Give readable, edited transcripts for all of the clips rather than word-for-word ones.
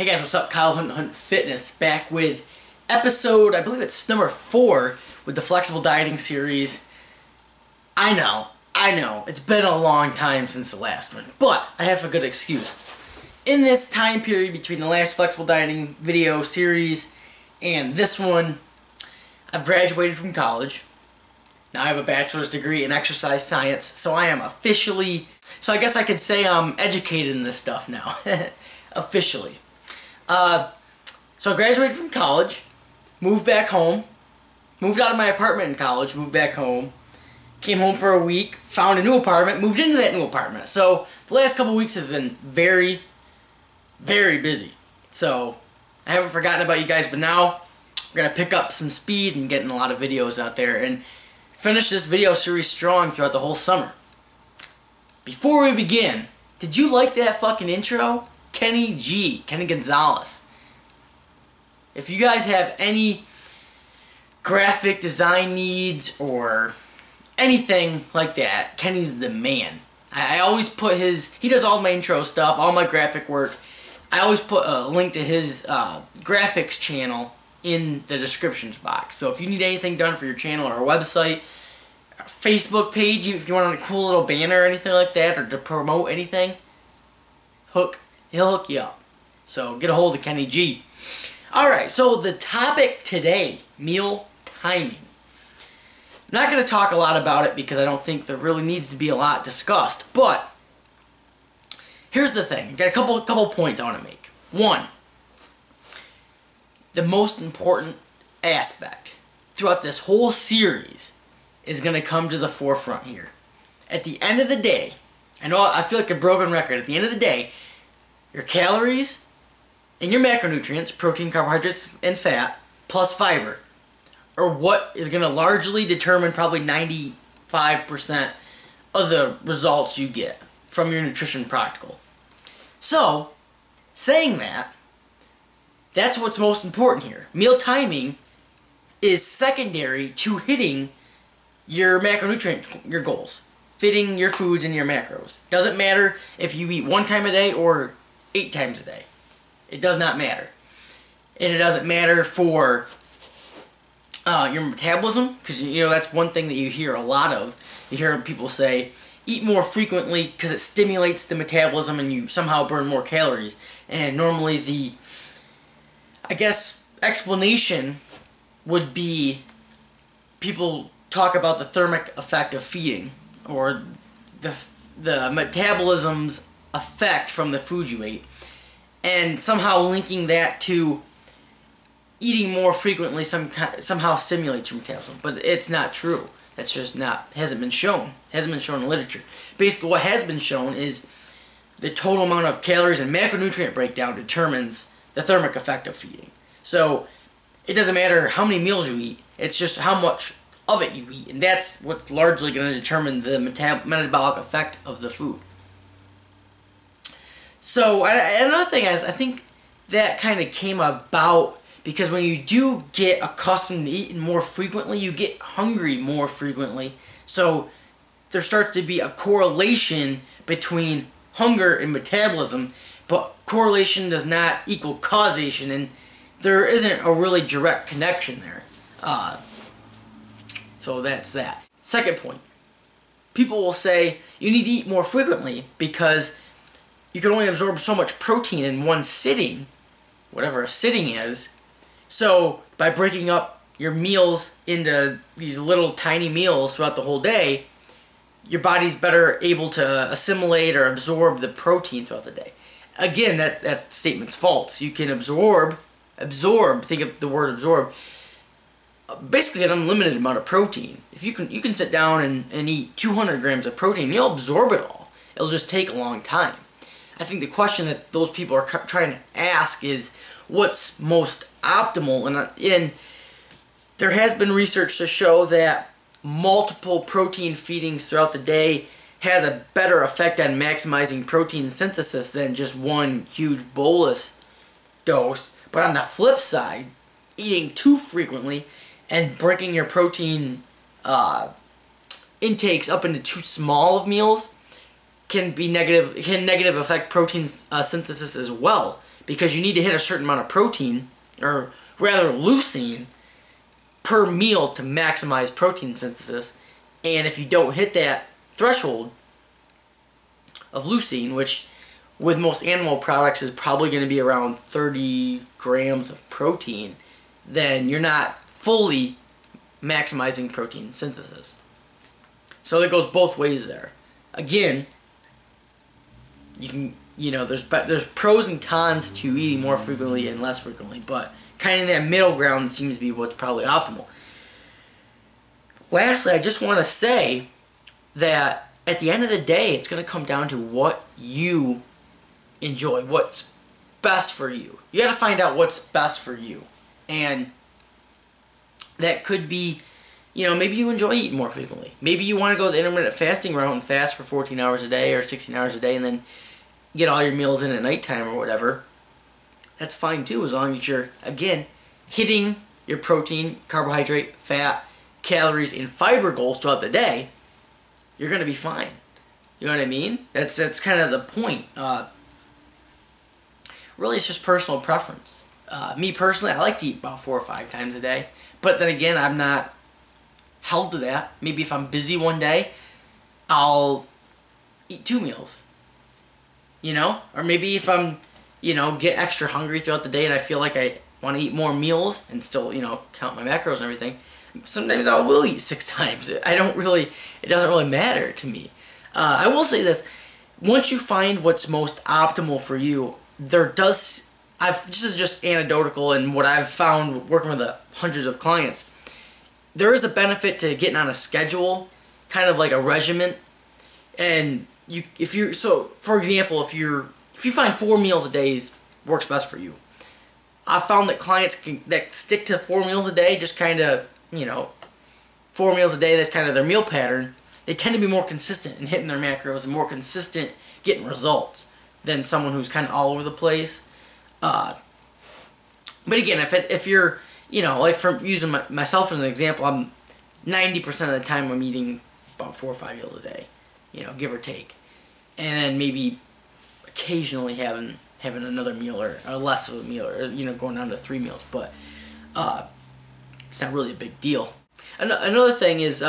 guys, what's up? KyleHuntFitness back with episode, I believe it's number 4 with the flexible dieting series. I know, it's been a long time since the last one, but I have a good excuse. In this time period between the last flexible dieting video series and this one, I've graduated from college. Now I have a bachelor's degree in exercise science, so I am officially, so I guess I could say I'm educated in this stuff now, officially. So I graduated from college, moved back home, moved out of my apartment in college, moved back home, came home for a week, found a new apartment, moved into that new apartment. So the last couple weeks have been very, very busy. So I haven't forgotten about you guys, but now we're going to pick up some speed and getting a lot of videos out there and finish this video series strong throughout the whole summer. Before we begin, did you like that fucking intro? Kenny Gonzalez. If you guys have any graphic design needs or anything like that, Kenny's the man. I always put he does all my intro stuff, all my graphic work. I always put a link to his graphics channel in the description box. So if you need anything done for your channel or a website, a Facebook page, if you want a cool little banner or anything like that, or to promote anything, he'll hook you up. So get a hold of Kenny G. Alright, so the topic today, meal timing. I'm not going to talk a lot about it because I don't think there really needs to be a lot discussed, but here's the thing. I've got a couple points I want to make. One, the most important aspect throughout this whole series is going to come to the forefront here. At the end of the day, I feel like a broken record. At the end of the day, your calories and your macronutrients, protein, carbohydrates, and fat, plus fiber, are what is going to largely determine probably 95% of the results you get from your nutrition practical. So, saying that, that's what's most important here. Meal timing is secondary to hitting your macronutrient, your goals. Fitting your foods in your macros. Doesn't matter if you eat 1 time a day or 8 times a day. It does not matter. And it doesn't matter for your metabolism, because you know that's one thing that you hear a lot of. You hear people say, eat more frequently because it stimulates the metabolism and you somehow burn more calories. And normally the, I guess, explanation would be people talk about the thermic effect of feeding, or the metabolism's effect from the food you ate, and somehow linking that to eating more frequently somehow stimulates your metabolism. But it's not true. That's just hasn't been shown. Hasn't been shown in literature. Basically, what has been shown is the total amount of calories and macronutrient breakdown determines the thermic effect of feeding. So it doesn't matter how many meals you eat. It's just how much of it you eat, and that's what's largely going to determine the metabolic effect of the food. So another thing is, I think that kind of came about because when you do get accustomed to eating more frequently, you get hungry more frequently. So there starts to be a correlation between hunger and metabolism, but correlation does not equal causation, and there isn't a really direct connection there. So that's that. Second point. People will say you need to eat more frequently because you can only absorb so much protein in one sitting, whatever a sitting is. So by breaking up your meals into these little tiny meals throughout the whole day, your body's better able to assimilate or absorb the protein throughout the day. Again, that statement's false. You can absorb, think of the word absorb, basically an unlimited amount of protein. If you can sit down and eat 200 grams of protein, you'll absorb it all. It'll just take a long time. I think the question that those people are trying to ask is what's most optimal, and there has been research to show that multiple protein feedings throughout the day has a better effect on maximizing protein synthesis than just one huge bolus dose. But on the flip side, eating too frequently and breaking your protein intakes up into too small of meals can negative affect protein synthesis as well, because you need to hit a certain amount of protein, or rather leucine, per meal to maximize protein synthesis. And if you don't hit that threshold of leucine, which with most animal products is probably going to be around 30 grams of protein, then you're not fully maximizing protein synthesis. So it goes both ways there. Again, there's pros and cons to eating more frequently and less frequently, but kind of that middle ground seems to be what's probably optimal. Lastly, I just want to say that at the end of the day, it's going to come down to what you enjoy, what's best for you. You got to find out what's best for you. And that could be, maybe you enjoy eating more frequently. Maybe you want to go the intermittent fasting route and fast for 14 hours a day or 16 hours a day and then get all your meals in at nighttime or whatever. That's fine too, as long as you're, again, hitting your protein, carbohydrate, fat, calories, and fiber goals throughout the day. You're going to be fine. You know what I mean? That's kind of the point. Really, it's just personal preference. Me personally, I like to eat about 4 or 5 times a day. But then again, I'm not held to that. Maybe if I'm busy one day, I'll eat 2 meals. Or maybe if I'm, get extra hungry throughout the day and I feel like I want to eat more meals and still, count my macros and everything, sometimes I will eat 6 times. It doesn't really matter to me. I will say this, once you find what's most optimal for you, this is just anecdotal and what I've found working with hundreds of clients, there is a benefit to getting on a schedule, kind of like a regimen. And for example, if you find 4 meals a day works best for you, I've found that clients that stick to 4 meals a day, just kind of 4 meals a day, that's kind of their meal pattern, they tend to be more consistent in hitting their macros and more consistent getting results than someone who's kind of all over the place. But again, if you're, like from using myself as an example, I'm 90% of the time I'm eating about 4 or 5 meals a day, give or take. And then maybe occasionally having another meal or less of a meal, or going down to 3 meals, but it's not really a big deal. Another thing is,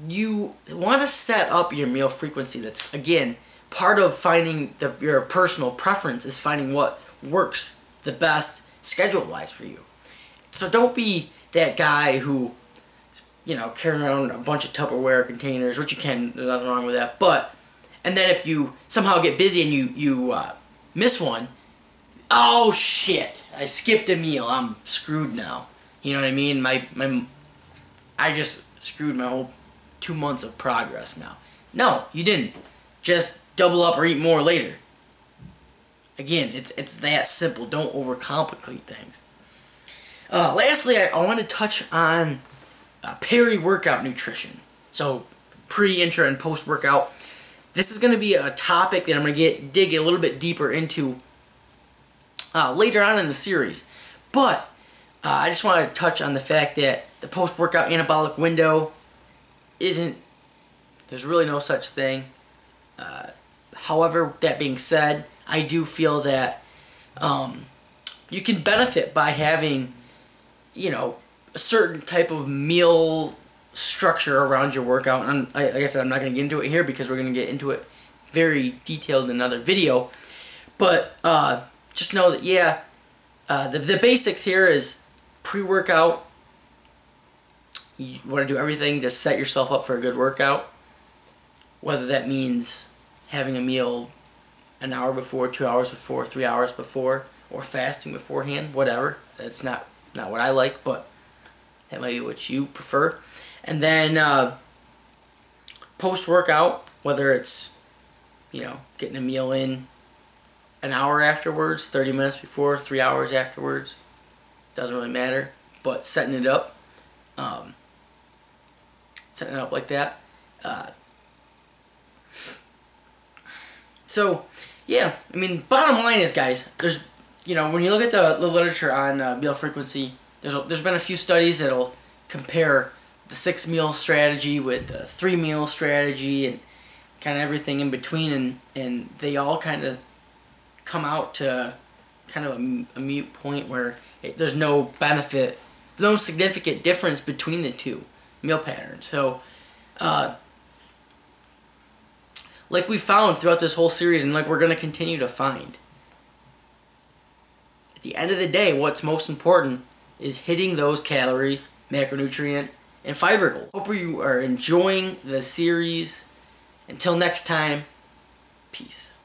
you want to set up your meal frequency. That's, again, part of finding your personal preference is finding what works the best schedule-wise for you. So don't be that guy who, carrying around a bunch of Tupperware containers, which you can, there's nothing wrong with that, and then if you somehow get busy and you miss one, oh shit, I skipped a meal, I'm screwed now. You know what I mean? I just screwed my whole 2 months of progress now. No, you didn't. Just double up or eat more later. Again, it's that simple. Don't overcomplicate things. Lastly, I want to touch on peri-workout nutrition. So, pre, intra, and post-workout. This is going to be a topic that I'm going to dig a little bit deeper into later on in the series. But I just want to touch on the fact that the post-workout anabolic window there's really no such thing. However, that being said, I do feel that you can benefit by having, a certain type of meal structure around your workout. And like I said, I'm not going to get into it here because we're going to get into it very detailed in another video. But just know that, the basics here is pre-workout. You want to do everything to set yourself up for a good workout. Whether that means having a meal an hour before, 2 hours before, 3 hours before, or fasting beforehand, whatever. That's not what I like, but that might be what you prefer. And then post-workout, whether it's, getting a meal in an hour afterwards, 30 minutes before, 3 hours afterwards, doesn't really matter, but setting it up like that. So, yeah, I mean, bottom line is, guys, there's, when you look at the literature on meal frequency, there's been a few studies that'll compare the 6-meal strategy with the 3-meal strategy and kind of everything in between, and they all kind of come out to kind of a mute point where there's no benefit, no significant difference between the two meal patterns. So, like we found throughout this whole series, and like we're going to continue to find, at the end of the day, what's most important is hitting those calorie, macronutrient, and fiber goals. Hope you are enjoying the series. Until next time, peace.